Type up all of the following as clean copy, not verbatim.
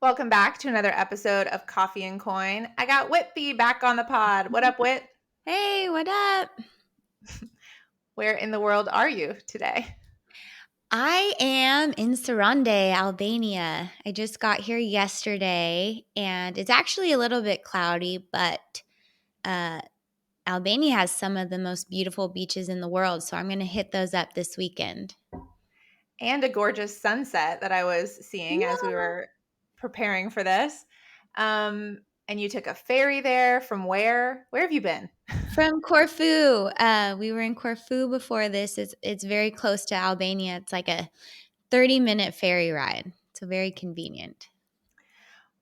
Welcome back to another episode of Coffee and Coin. I got Whitby back on the pod. What up, Whit? Hey, what up? Where in the world are you today? I am in Sarande, Albania. I just got here yesterday and it's actually a little bit cloudy, but uh, Albania has some of the most beautiful beaches in the world. So I'm going to hit those up this weekend. And a gorgeous sunset that I was seeing as we were preparing for this. And you took a ferry there from where? Where have you been? From Corfu. We were in Corfu before this. It's very close to Albania. It's like a 30-minute ferry ride. So very convenient.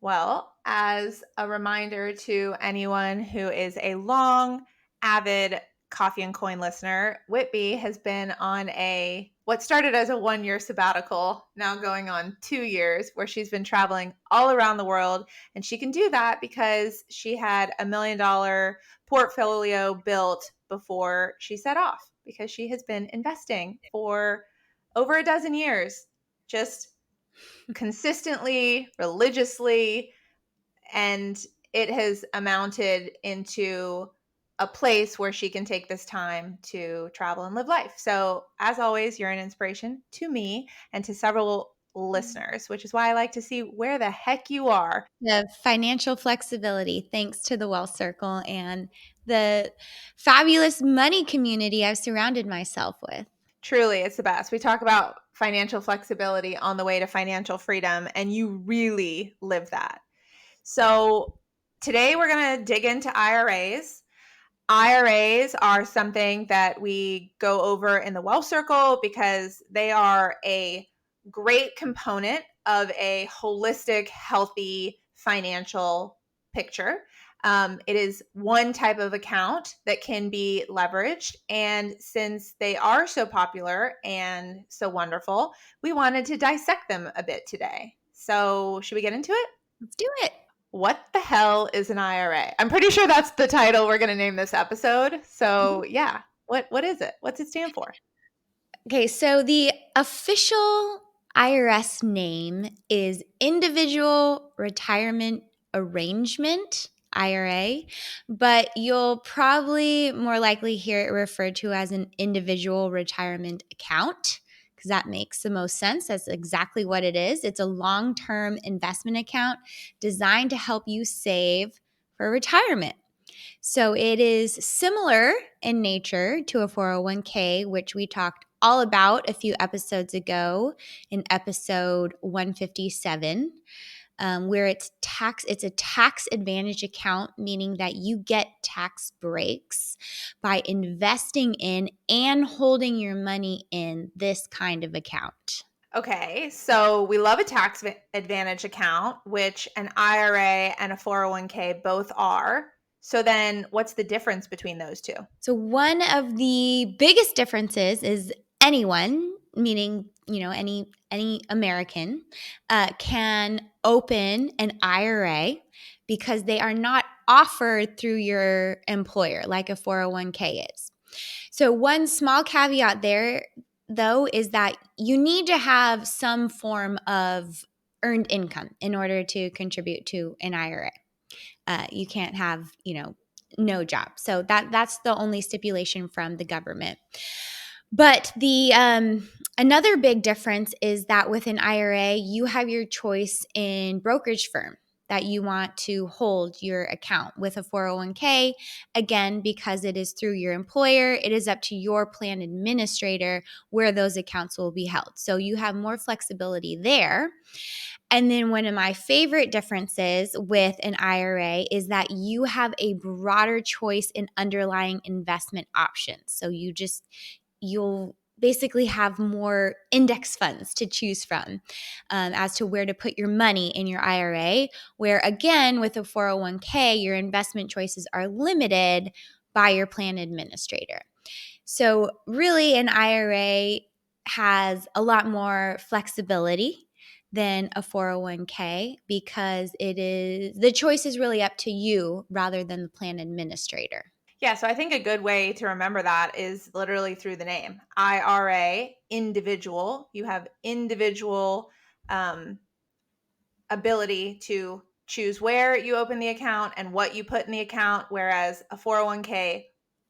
Well, as a reminder to anyone who is a long, avid Coffee and Coin listener, Whitby has been on what started as a 1-year sabbatical, now going on 2 years, where she's been traveling all around the world. And she can do that because she had $1 million portfolio built before she set off, because she has been investing for over a dozen years, just consistently, religiously, and it has amounted into a place where she can take this time to travel and live life. So, as always, you're an inspiration to me and to several listeners, which is why I like to see where the heck you are. The financial flexibility, thanks to the Wealth Circle and the fabulous money community I've surrounded myself with. Truly, it's the best. We talk about financial flexibility on the way to financial freedom, and you really live that. So, today we're going to dig into IRAs. IRAs are something that we go over in the Wealth Circle because they are a great component of a holistic, healthy financial picture. It is one type of account that can be leveraged. And since they are so popular and so wonderful, we wanted to dissect them a bit today. So, should we get into it? Let's do it. What the hell is an IRA? I'm pretty sure that's the title we're going to name this episode. So, yeah, what is it? What's it stand for? Okay, so the official IRS name is Individual Retirement Arrangement, IRA, but you'll probably more likely hear it referred to as an individual retirement account because that makes the most sense. That's exactly what it is. It's a long term investment account designed to help you save for retirement. So it is similar in nature to a 401k, which we talked all about a few episodes ago in episode 157. Where it's a tax advantage account, meaning that you get tax breaks by investing in and holding your money in this kind of account. Okay, so we love a tax advantage account, which an IRA and a 401k both are. So then what's the difference between those two? So one of the biggest differences is anyone, meaning any American, can open an IRA because they are not offered through your employer like a 401k is. So one small caveat there, though, is that you need to have some form of earned income in order to contribute to an IRA. You can't have, no job. So that's the only stipulation from the government. But the another big difference is that with an IRA, you have your choice in brokerage firm that you want to hold your account. With a 401k, again, because it is through your employer, it is up to your plan administrator where those accounts will be held. So you have more flexibility there. And then one of my favorite differences with an IRA is that you have a broader choice in underlying investment options. So you'll basically have more index funds to choose from as to where to put your money in your IRA, where again, with a 401k, your investment choices are limited by your plan administrator. So really, an IRA has a lot more flexibility than a 401k because the choice is really up to you rather than the plan administrator. Yeah, so I think a good way to remember that is literally through the name. IRA, individual. You have individual ability to choose where you open the account and what you put in the account, whereas a 401k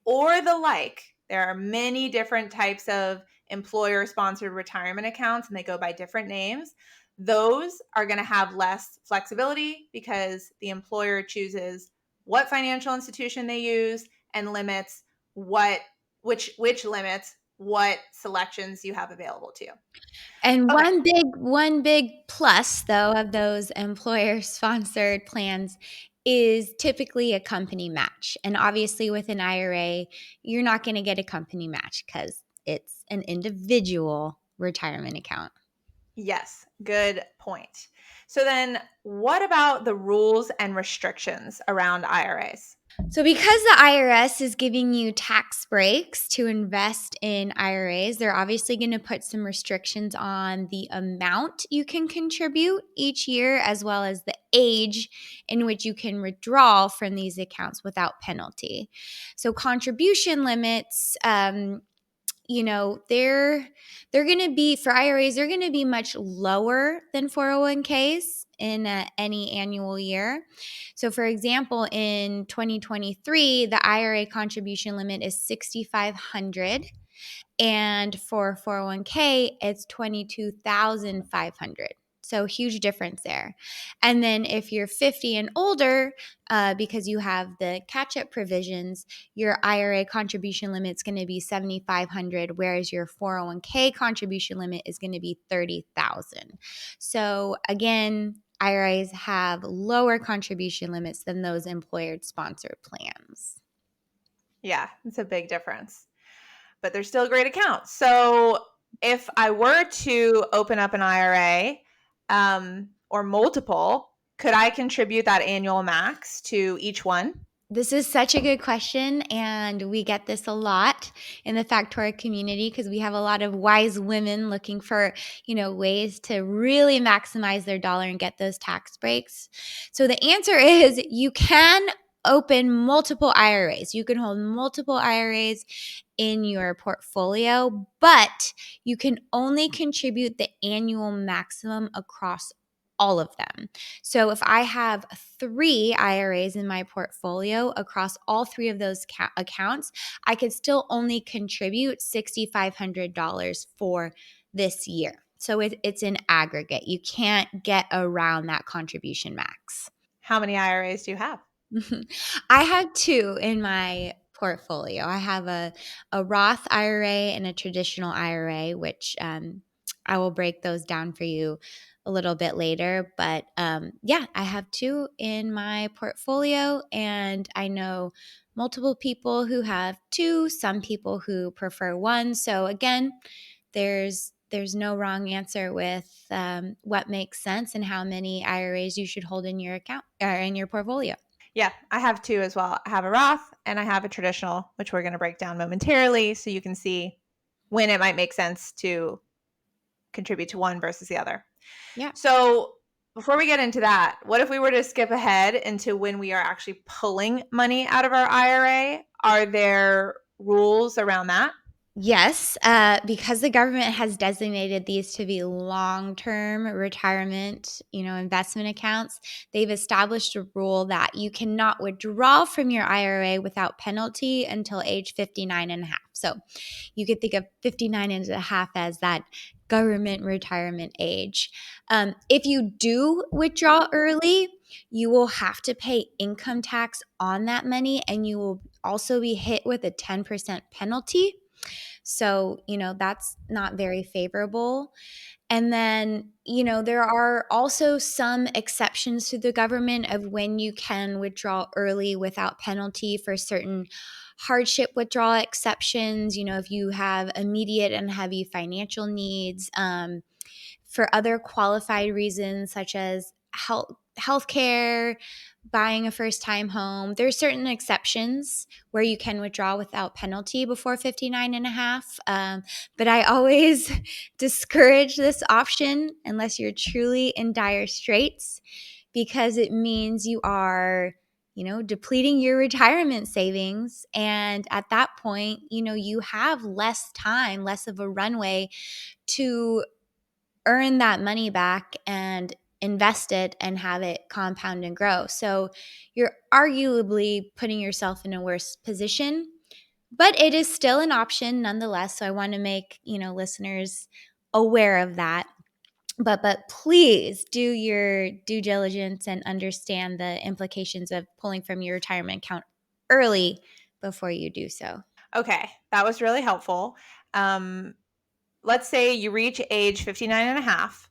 or the like, there are many different types of employer sponsored retirement accounts and they go by different names. Those are going to have less flexibility because the employer chooses what financial institution they use and limits which limits what selections you have available to you. And Okay. one big plus though of those employer sponsored plans is typically a company match. And obviously with an IRA, you're not going to get a company match cuz it's an individual retirement account. Yes, good point. So then what about the rules and restrictions around IRAs? So, because the IRS is giving you tax breaks to invest in IRAs, they're obviously going to put some restrictions on the amount you can contribute each year, as well as the age in which you can withdraw from these accounts without penalty. So, contribution limits, they're going to be for IRAs, they're going to be much lower than 401ks in any annual year. So for example, in 2023, the IRA contribution limit is 6,500, and for 401k it's 22,500. So huge difference there. And then if you're 50 and older, because you have the catch-up provisions, your IRA contribution limit is going to be 7,500, whereas your 401k contribution limit is going to be 30,000. So again, IRAs have lower contribution limits than those employer-sponsored plans. Yeah, it's a big difference, but they're still great accounts. So if I were to open up an IRA or multiple, could I contribute that annual max to each one? This is such a good question, and we get this a lot in the Factora community because we have a lot of wise women looking for, ways to really maximize their dollar and get those tax breaks. So the answer is you can open multiple IRAs. You can hold multiple IRAs in your portfolio, but you can only contribute the annual maximum across all of them. So if I have 3 IRAs in my portfolio across all 3 of those accounts, I could still only contribute $6,500 for this year. So it's an aggregate. You can't get around that contribution max. How many IRAs do you have? I have 2 in my portfolio. I have a Roth IRA and a traditional IRA, which I will break those down for you a little bit later. But yeah, I have 2 in my portfolio, and I know multiple people who have 2, some people who prefer 1. So again, there's no wrong answer with what makes sense and how many IRAs you should hold in your account or in your portfolio. Yeah, I have 2 as well. I have a Roth and I have a traditional, which we're going to break down momentarily so you can see when it might make sense to contribute to one versus the other. Yeah. So, before we get into that, what if we were to skip ahead into when we are actually pulling money out of our IRA? Are there rules around that? Yes, because the government has designated these to be long-term retirement, investment accounts. They've established a rule that you cannot withdraw from your IRA without penalty until age 59 and a half. So you could think of 59 and a half as that government retirement age. If you do withdraw early, you will have to pay income tax on that money, and you will also be hit with a 10% penalty. So, that's not very favorable. And then, there are also some exceptions to the government of when you can withdraw early without penalty for certain hardship withdrawal exceptions. If you have immediate and heavy financial needs, for other qualified reasons such as healthcare, buying a first time home. There's certain exceptions where you can withdraw without penalty before 59 and a half. But I always discourage this option unless you're truly in dire straits, because it means you are depleting your retirement savings. And at that point, you have less of a runway to earn that money back and invest it and have it compound and grow. So you're arguably putting yourself in a worse position, but it is still an option nonetheless. So I want to make, listeners aware of that. But please do your due diligence and understand the implications of pulling from your retirement account early before you do so. Okay, that was really helpful. Um, let's say you reach age 59 and a half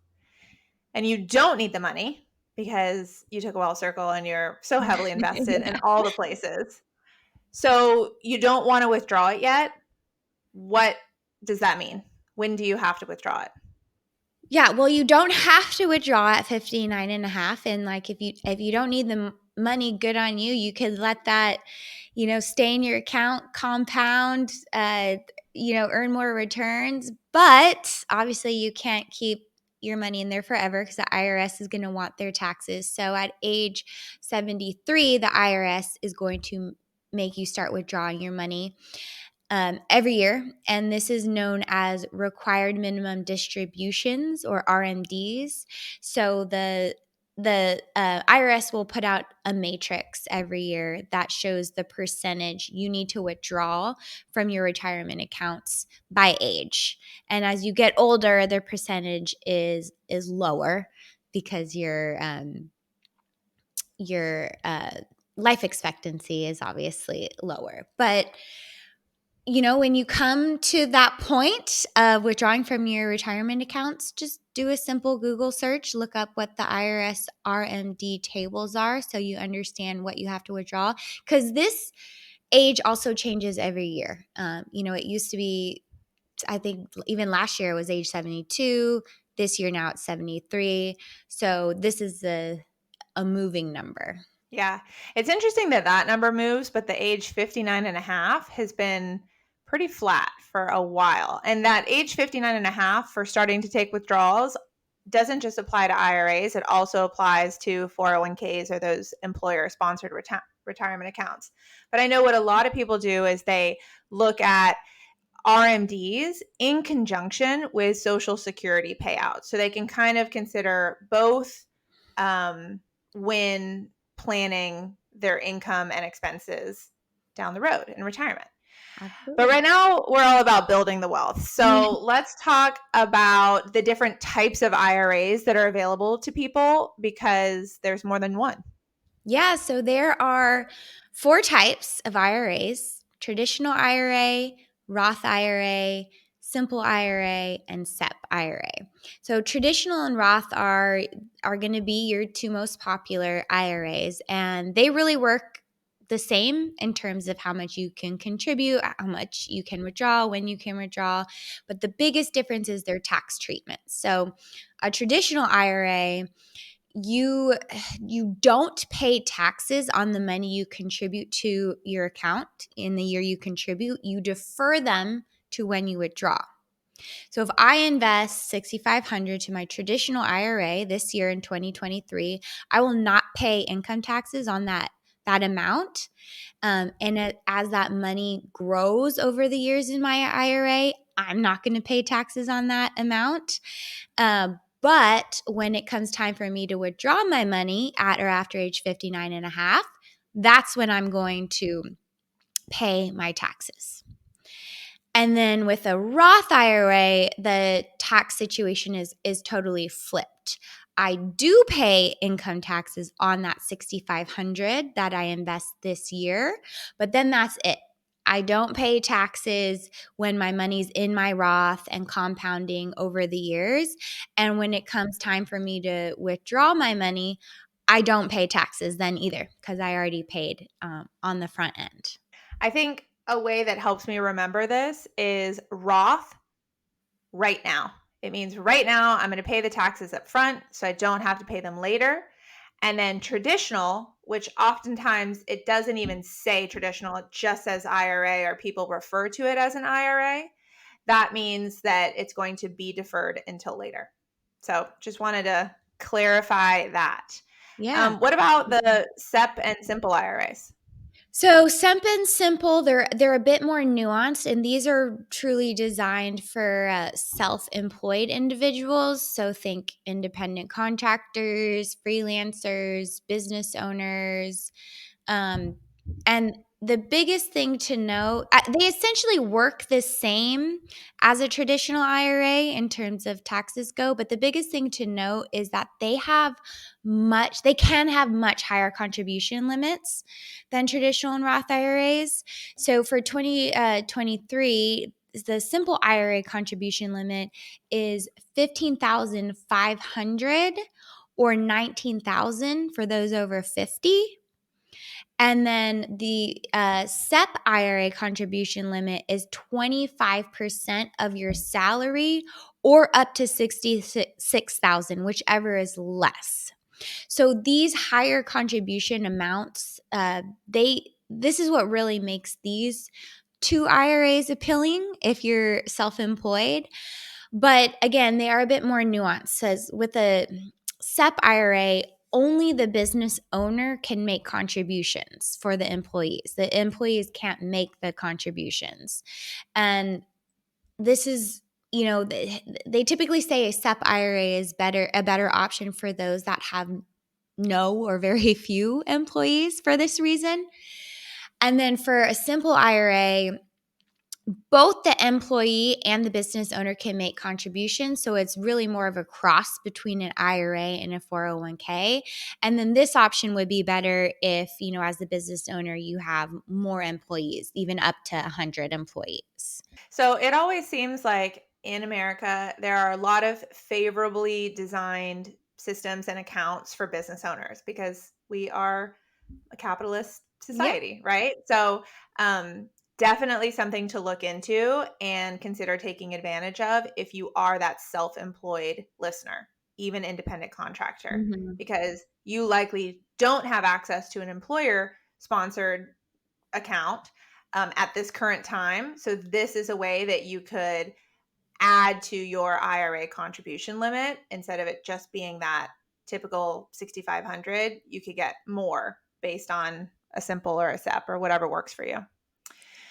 and you don't need the money because you took a well circle and you're so heavily invested in all the places. So you don't want to withdraw it yet. What does that mean? When do you have to withdraw it? Yeah, well, you don't have to withdraw at 59 and a half. And like, if you don't need the money, good on you. You could let that, stay in your account, compound, earn more returns. But obviously you can't keep your money in there forever because the IRS is going to want their taxes. So at age 73, the IRS is going to make you start withdrawing your money every year, and this is known as required minimum distributions or RMDs. So the IRS will put out a matrix every year that shows the percentage you need to withdraw from your retirement accounts by age. And as you get older, their percentage is lower because your life expectancy is obviously lower. But when you come to that point of withdrawing from your retirement accounts, just do a simple Google search, look up what the IRS RMD tables are so you understand what you have to withdraw. Because this age also changes every year. It used to be, I think even last year it was age 72. This year now it's 73. So this is a moving number. Yeah. It's interesting that that number moves, but the age 59 and a half has been pretty flat for a while. And that age 59 and a half for starting to take withdrawals doesn't just apply to IRAs, it also applies to 401ks or those employer sponsored retirement accounts. But I know what a lot of people do is they look at RMDs in conjunction with Social Security payouts. So they can kind of consider both when planning their income and expenses down the road in retirement. But Absolutely. right now, we're all about building the wealth. So let's talk about the different types of IRAs that are available to people because there's more than one. Yeah, so there are four types of IRAs: traditional IRA, Roth IRA, simple IRA, and SEP IRA. So traditional and Roth are going to be your two most popular IRAs, and they really work the same in terms of how much you can contribute, how much you can withdraw, when you can withdraw, but the biggest difference is their tax treatment. So a traditional IRA, you don't pay taxes on the money you contribute to your account in the year you contribute. You defer them to when you withdraw. So if I invest $6,500 to my traditional IRA this year in 2023, I will not pay income taxes on that amount. As that money grows over the years in my IRA, I'm not going to pay taxes on that amount. But when it comes time for me to withdraw my money at or after age 59 and a half, that's when I'm going to pay my taxes. And then with a Roth IRA, the tax situation is totally flipped. I do pay income taxes on that $6,500 that I invest this year, but then that's it. I don't pay taxes when my money's in my Roth and compounding over the years. And when it comes time for me to withdraw my money, I don't pay taxes then either because I already paid on the front end. I think a way that helps me remember this is Roth right now. It means right now I'm going to pay the taxes up front so I don't have to pay them later. And then traditional, which oftentimes it doesn't even say traditional, it just says IRA or people refer to it as an IRA. That means that it's going to be deferred until later. So just wanted to clarify that. Yeah. What about the SEP and simple IRAs? So Semp and Simple, they're a bit more nuanced, and these are truly designed for self-employed individuals. So think independent contractors, freelancers, business owners, um, and the biggest thing to know, they essentially work the same as a traditional IRA in terms of taxes go, but the biggest thing to note is that they can have much higher contribution limits than traditional and Roth IRAs. So for 2023, the simple IRA contribution limit is 15,500 or 19,000 for those over 50. And then the SEP IRA contribution limit is 25% of your salary or up to 66,000, whichever is less. So these higher contribution amounts, this is what really makes these two IRAs appealing if you're self-employed. But again, they are a bit more nuanced. Says with a SEP IRA, only the business owner can make contributions for the employees. The employees can't make the contributions. And this is, they typically say a SEP IRA is a better option for those that have no or very few employees for this reason. And then for a simple IRA, both the employee and the business owner can make contributions. So it's really more of a cross between an IRA and a 401k. And then this option would be better if, as the business owner, you have more employees, even up to 100 employees. So it always seems like in America, there are a lot of favorably designed systems and accounts for business owners because we are a capitalist Yep. society, right? So, definitely something to look into and consider taking advantage of if you are that self employed listener, even independent contractor, Mhm. because you likely don't have access to an employer sponsored account at this current time. So, this is a way that you could add to your IRA contribution limit instead of it just being that typical 6,500. You could get more based on a simple or a SEP or whatever works for you.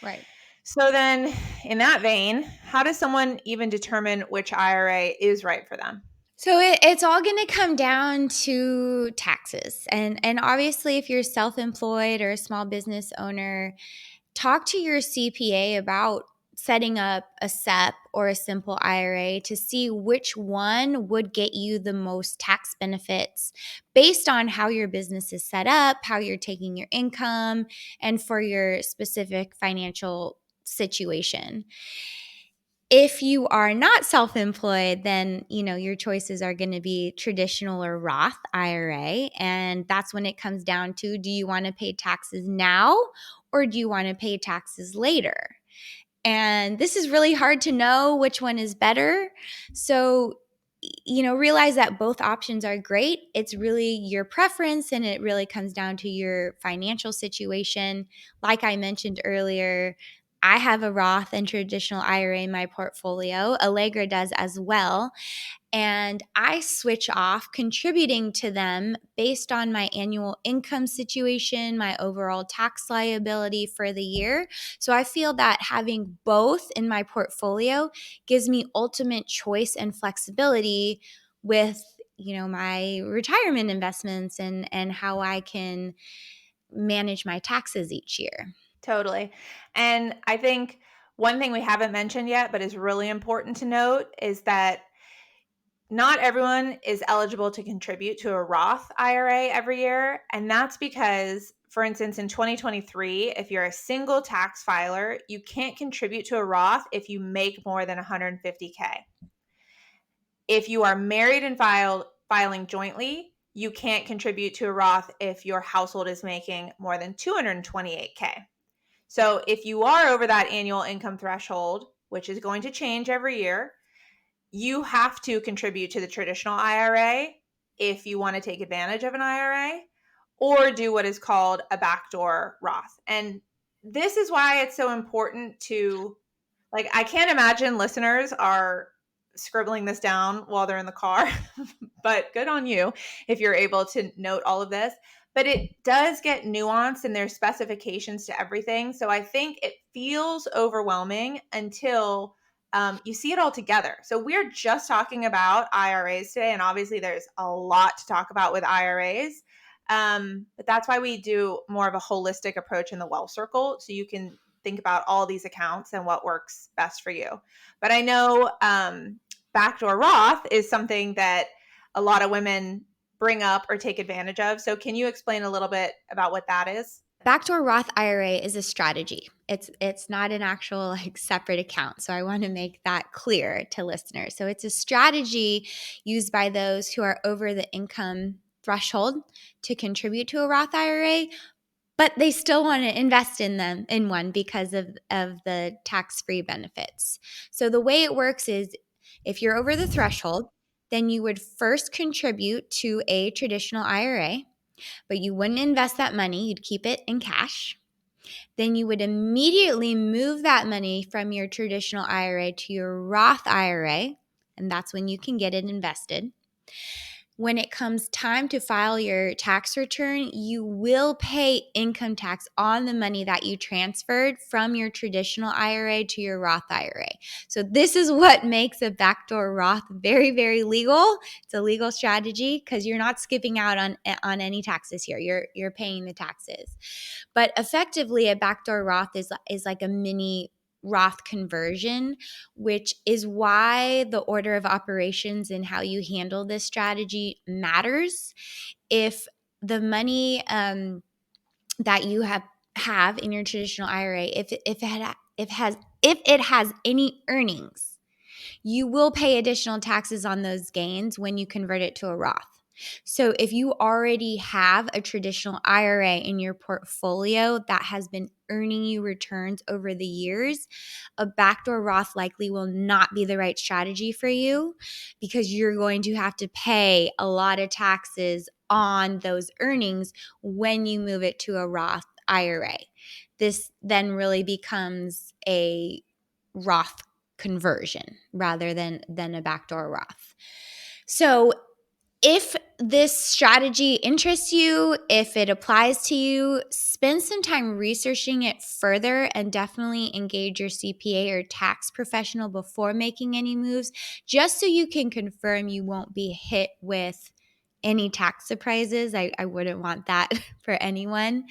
Right. So then in that vein, how does someone even determine which IRA is right for them? So it's all going to come down to taxes, and obviously, if you're self-employed or a small business owner, talk to your CPA about setting up a SEP or a simple IRA to see which one would get you the most tax benefits based on how your business is set up, how you're taking your income, and for your specific financial situation. If you are not self-employed, then your choices are going to be traditional or Roth IRA, and that's when it comes down to, do you want to pay taxes now or do you want to pay taxes later? And this is really hard to know which one is better. So, realize that both options are great. It's really your preference and it really comes down to your financial situation. Like I mentioned earlier, I have a Roth and traditional IRA in my portfolio. Allegra does as well, and I switch off contributing to them based on my annual income situation, my overall tax liability for the year. So I feel that having both in my portfolio gives me ultimate choice and flexibility with my retirement investments and how I can manage my taxes each year. Totally. And I think one thing we haven't mentioned yet, but is really important to note, is that not everyone is eligible to contribute to a Roth IRA every year. And that's because, for instance, in 2023, if you're a single tax filer, you can't contribute to a Roth if you make more than 150K. If you are married and filing jointly, you can't contribute to a Roth if your household is making more than 228K. So if you are over that annual income threshold, which is going to change every year, you have to contribute to the traditional IRA if you want to take advantage of an IRA or do what is called a backdoor Roth. And this is why it's so important to, like, I can't imagine listeners are scribbling this down while they're in the car, but good on you if you're able to note all of this. but it does get nuanced and there's specifications to everything. So I think it feels overwhelming until you see it all together. So we're just talking about IRAs today, and obviously there's a lot to talk about with IRAs. But that's why we do more of a holistic approach in the Wealth Circle, so you can think about all these accounts and what works best for you. But I know backdoor Roth is something that a lot of women bring up or take advantage of. So can you explain a little bit about what that is? Backdoor Roth IRA is a strategy. It's not an actual like separate account. So I want to make that clear to listeners. So it's a strategy used by those who are over the income threshold to contribute to a Roth IRA, but they still want to invest in one because of the tax-free benefits. So the way it works is if you're over the threshold, then you would first contribute to a traditional IRA, but you wouldn't invest that money, you'd keep it in cash. Then you would immediately move that money from your traditional IRA to your Roth IRA, and that's when you can get it invested. When it comes time to file your tax return, you will pay income tax on the money that you transferred from your traditional IRA to your Roth IRA. So this is what makes a backdoor Roth very, very legal. It's a legal strategy because you're not skipping out on any taxes here. You're paying the taxes. But effectively, a backdoor Roth is like a mini Roth conversion, which is why the order of operations and how you handle this strategy matters. If the money that you have in your traditional IRA, if it has any earnings, you will pay additional taxes on those gains when you convert it to a Roth. So if you already have a traditional IRA in your portfolio that has been earning you returns over the years, a backdoor Roth likely will not be the right strategy for you because you're going to have to pay a lot of taxes on those earnings when you move it to a Roth IRA. This then really becomes a Roth conversion rather than a backdoor Roth. So if this strategy interests you, if it applies to you, spend some time researching it further and definitely engage your CPA or tax professional before making any moves, just so you can confirm you won't be hit with any tax surprises. I wouldn't want that for anyone.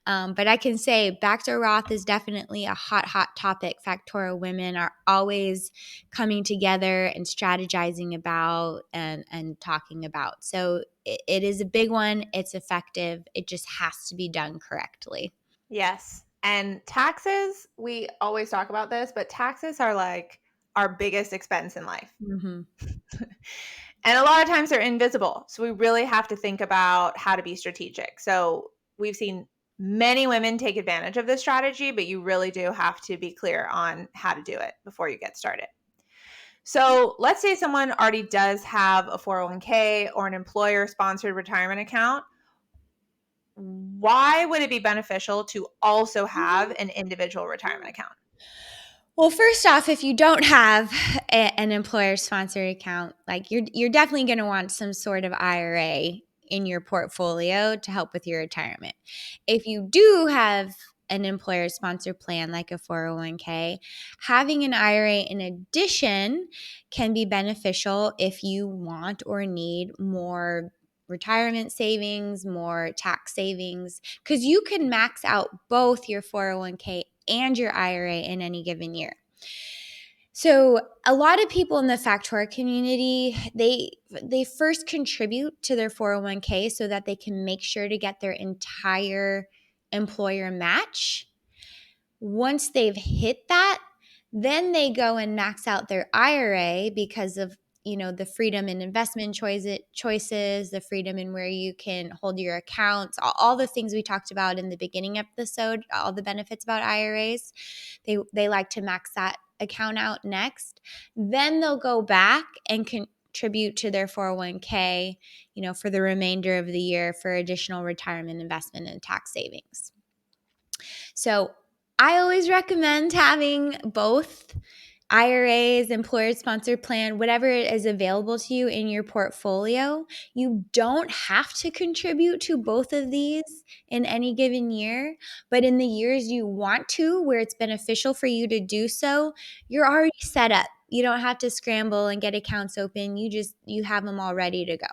But I can say backdoor Roth is definitely a hot topic. Factorial women are always coming together and strategizing about and talking about. So it is a big one. It's effective. It just has to be done correctly. Yes. And taxes, we always talk about this, but taxes are like our biggest expense in life. Mm-hmm. And a lot of times they're invisible. So we really have to think about how to be strategic. So we've seen many women take advantage of this strategy, but you really do have to be clear on how to do it before you get started. So let's say someone already does have a 401k or an employer sponsored retirement account. Why would it be beneficial to also have an individual retirement account? Well, first off, if you don't have an employer sponsored account, like you're definitely going to want some sort of IRA in your portfolio to help with your retirement. If you do have an employer sponsored plan like a 401k, having an IRA in addition can be beneficial if you want or need more retirement savings, more tax savings, because you can max out both your 401k and your IRA in any given year. So a lot of people in the Factor community, they first contribute to their 401k so that they can make sure to get their entire employer match. Once they've hit that, then they go and max out their IRA because of the freedom in investment choices, the freedom in where you can hold your accounts, all the things we talked about in the beginning episode, all the benefits about IRAs. They like to max that account out next. Then they'll go back and contribute to their 401k, for the remainder of the year for additional retirement investment and tax savings. So I always recommend having both IRAs, employer sponsored plan, whatever is available to you in your portfolio, you don't have to contribute to both of these in any given year. But in the years you want to, where it's beneficial for you to do so, you're already set up. You don't have to scramble and get accounts open. You have them all ready to go.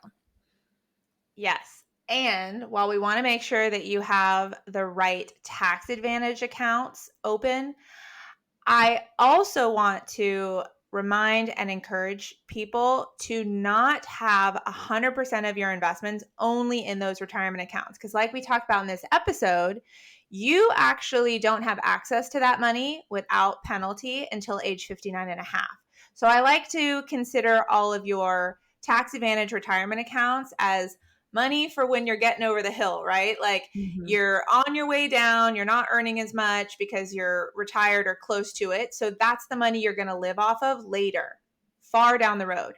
Yes. And while we want to make sure that you have the right tax advantage accounts open, I also want to remind and encourage people to not have 100% of your investments only in those retirement accounts. Because, like we talked about in this episode, you actually don't have access to that money without penalty until age 59 and a half. So, I like to consider all of your tax advantage retirement accounts as money for when you're getting over the hill, right? Like, Mhm. you're on your way down, you're not earning as much because you're retired or close to it. So that's the money you're going to live off of later, far down the road.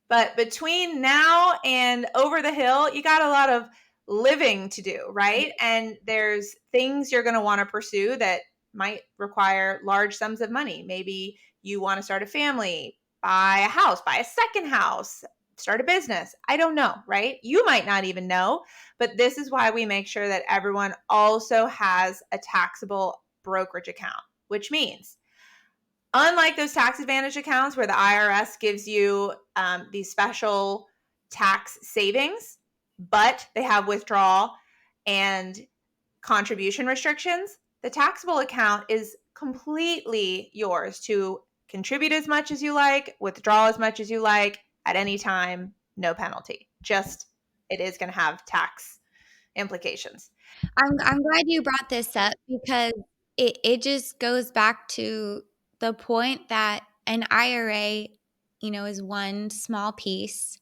But between now and over the hill, you got a lot of living to do, right? And there's things you're going to want to pursue that might require large sums of money. Maybe you want to start a family, buy a house, buy a second house, start a business. I don't know, right? You might not even know, but this is why we make sure that everyone also has a taxable brokerage account, which means, unlike those tax advantage accounts where the IRS gives you these special tax savings, but they have withdrawal and contribution restrictions, the taxable account is completely yours to contribute as much as you like, withdraw as much as you like at any time, no penalty. Just it is going to have tax implications. I'm glad you brought this up because it just goes back to the point that an IRA, is one small piece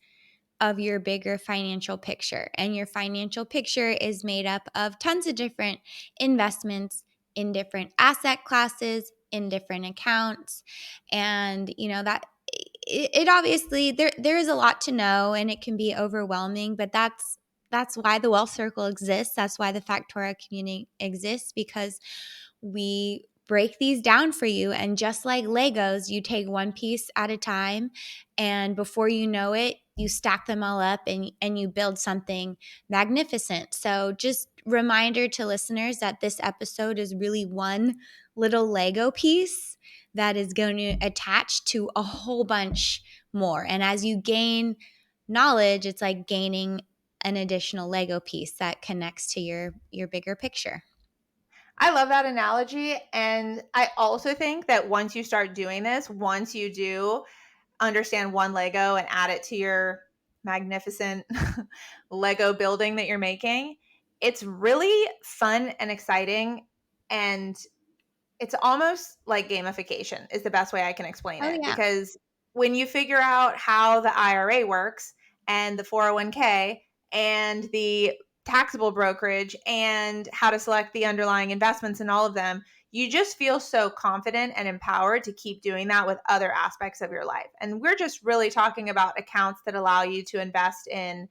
of your bigger financial picture. And your financial picture is made up of tons of different investments in different asset classes, in different accounts. And, that it obviously there is a lot to know and it can be overwhelming, but that's why the wealth circle exists. That's why the Factora community exists, because we break these down for you. And just like Legos, you take one piece at a time. And before you know it, you stack them all up and you build something magnificent. So, just reminder to listeners that this episode is really one little Lego piece that is going to attach to a whole bunch more. And as you gain knowledge, it's like gaining an additional Lego piece that connects to your bigger picture. I love that analogy. And I also think that once you start doing this, once you do understand one Lego and add it to your magnificent Lego building that you're making, it's really fun and exciting. And it's almost like gamification is the best way I can explain Oh, it, yeah. because when you figure out how the IRA works and the 401k and the taxable brokerage and how to select the underlying investments in all of them, you just feel so confident and empowered to keep doing that with other aspects of your life. And we're just really talking about accounts that allow you to invest in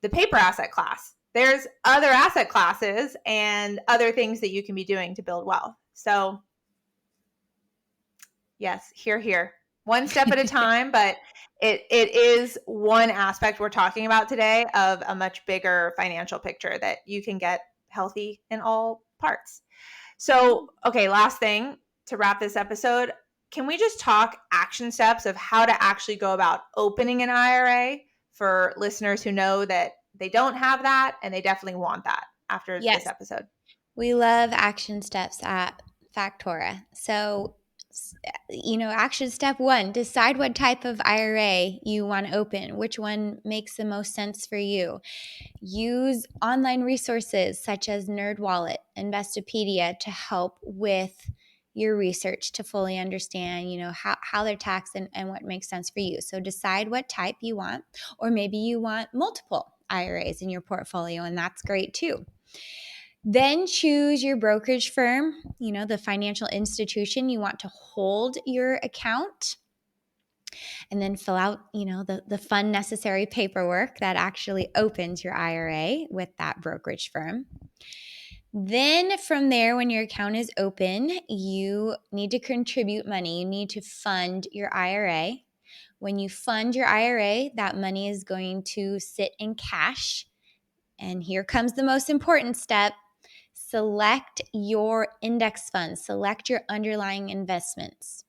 the paper asset class. There's other asset classes and other things that you can be doing to build wealth. So yes, here, here. One step at a time, but it is one aspect we're talking about today of a much bigger financial picture that you can get healthy in all parts. So, okay, last thing to wrap this episode, can we just talk action steps of how to actually go about opening an IRA for listeners who know that they don't have that and they definitely want that after this Yes. episode? We love action steps at Factora. So, action step one, decide what type of IRA you want to open, which one makes the most sense for you. Use online resources such as NerdWallet, Investopedia to help with your research to fully understand, how they're taxed and what makes sense for you. So decide what type you want, or maybe you want multiple IRAs in your portfolio, and that's great too. Then choose your brokerage firm, the financial institution you want to hold your account, and then fill out, the fun necessary paperwork that actually opens your IRA with that brokerage firm. Then from there, when your account is open, you need to contribute money. You need to fund your IRA. When you fund your IRA, that money is going to sit in cash. And here comes the most important step. Select your index funds, select your underlying investments.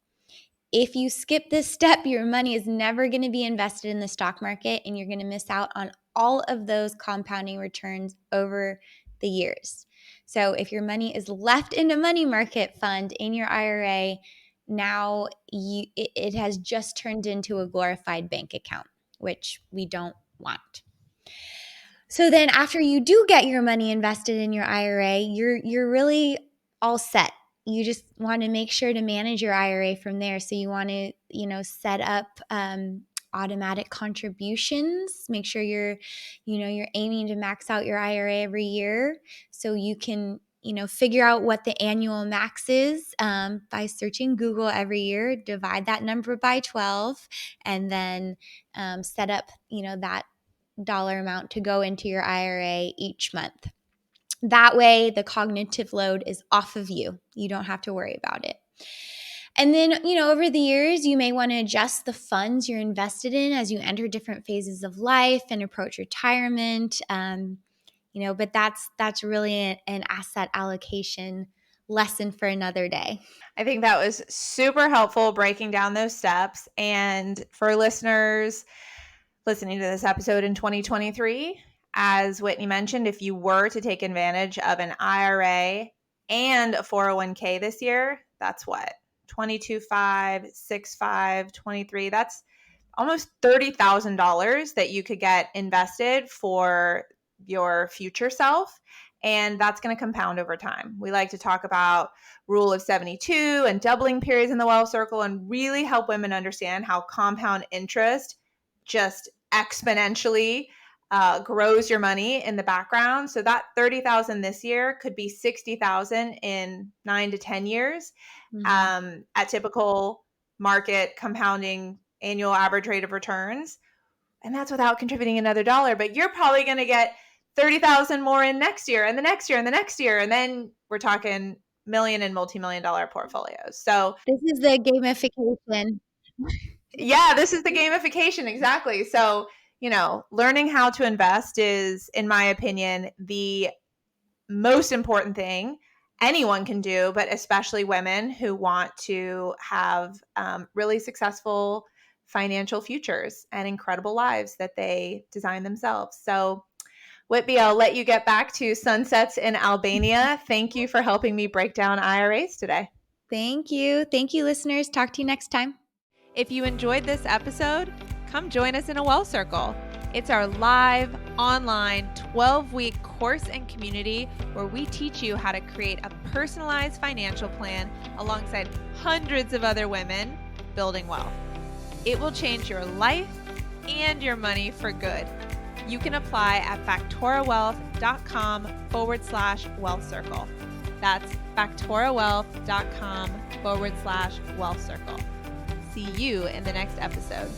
If you skip this step, your money is never going to be invested in the stock market, and you're going to miss out on all of those compounding returns over the years. So if your money is left in a money market fund in your IRA, now it has just turned into a glorified bank account, which we don't want. So then after you do get your money invested in your IRA, you're really all set. You just want to make sure to manage your IRA from there. So you want to, set up automatic contributions. Make sure you're aiming to max out your IRA every year, so you can figure out what the annual max is by searching Google every year. Divide that number by 12, and then set up that dollar amount to go into your IRA each month. That way, the cognitive load is off of you. You don't have to worry about it. And then, over the years, you may want to adjust the funds you're invested in as you enter different phases of life and approach retirement. But that's really an asset allocation lesson for another day. I think that was super helpful breaking down those steps. And for listeners listening to this episode in 2023, as Whitney mentioned, if you were to take advantage of an IRA and a 401k this year, that's what? 22.5, 6.5, 23. That's almost $30,000 that you could get invested for your future self. And that's going to compound over time. We like to talk about rule of 72 and doubling periods in the wealth circle, and really help women understand how compound interest just exponentially grows your money in the background. So that 30,000 this year could be 60,000 in 9 to 10 years at typical market compounding annual average rate of returns. And that's without contributing another dollar. But you're probably going to get 30,000 more in next year and the next year and the next year. And then we're talking million and multi-million dollar portfolios. So this is the gamification. yeah, this is the gamification. Exactly. So, learning how to invest is, in my opinion, the most important thing anyone can do, but especially women who want to have really successful financial futures and incredible lives that they design themselves. So, Whitby, I'll let you get back to sunsets in Albania. Thank you for helping me break down IRAs today. Thank you. Thank you, listeners. Talk to you next time. If you enjoyed this episode, come join us in a Wealth Circle. It's our live, online, 12-week course and community where we teach you how to create a personalized financial plan alongside hundreds of other women building wealth. It will change your life and your money for good. You can apply at factorawealth.com/wealth circle. That's factorawealth.com/wealth circle. See you in the next episode.